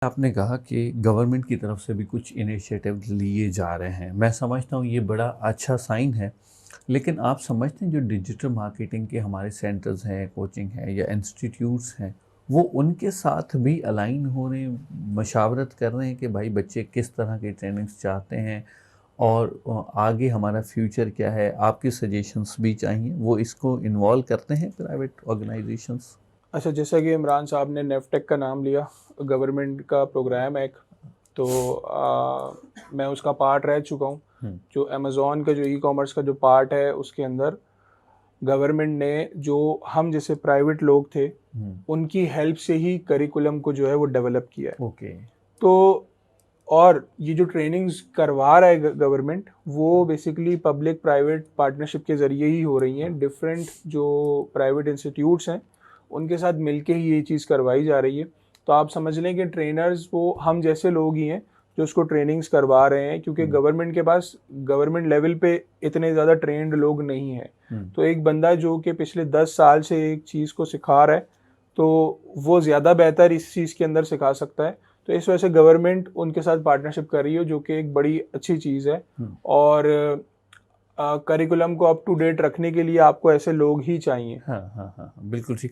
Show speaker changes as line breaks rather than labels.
आपने कहा कि गवर्नमेंट की तरफ से भी कुछ इनिशिएटिव लिए जा रहे हैं। मैं समझता हूँ ये बड़ा अच्छा साइन है। लेकिन आप समझते हैं जो डिजिटल मार्केटिंग के हमारे सेंटर्स हैं, कोचिंग है या इंस्टीट्यूट्स हैं, वो उनके साथ भी अलाइन हो रहे हैं, मशावरत कर रहे हैं कि भाई बच्चे किस तरह की ट्रेनिंग्स चाहते हैं और आगे हमारा फ्यूचर क्या है? आपके सजेशंस भी चाहिए। वो इसको इन्वॉल्व करते हैं प्राइवेट ऑर्गेनाइजेशंस?
अच्छा, जैसा कि इमरान साहब ने नेफ्टेक का नाम लिया, गवर्नमेंट का प्रोग्राम है एक। तो मैं उसका पार्ट रह चुका हूँ। जो अमेज़ॉन का जो ई कॉमर्स का जो पार्ट है उसके अंदर गवर्नमेंट ने जो हम जैसे प्राइवेट लोग थे उनकी हेल्प से ही करिकुलम को जो है वो डेवलप किया है।
ओके।
तो और ये जो ट्रेनिंग्स करवा रहा है गवर्नमेंट, वो बेसिकली पब्लिक प्राइवेट पार्टनरशिप के ज़रिए ही हो रही हैं। डिफरेंट जो प्राइवेट इंस्टीट्यूट्स हैं उनके साथ मिलके ही ये चीज़ करवाई जा रही है। तो आप समझ लें कि ट्रेनर्स वो हम जैसे लोग ही हैं जो उसको ट्रेनिंग्स करवा रहे हैं, क्योंकि गवर्नमेंट के पास गवर्नमेंट लेवल पे इतने ज़्यादा ट्रेंड लोग नहीं हैं। तो एक बंदा जो कि पिछले 10 साल से एक चीज़ को सिखा रहा है, तो वो ज़्यादा बेहतर इस चीज़ के अंदर सिखा सकता है। तो इस वजह से गवर्नमेंट उनके साथ पार्टनरशिप कर रही है, जो कि एक बड़ी अच्छी चीज़ है। और करिकुलम को अप टू डेट रखने के लिए आपको ऐसे लोग ही चाहिए।
हाँ हाँ हाँ हाँ, बिल्कुल ठीक।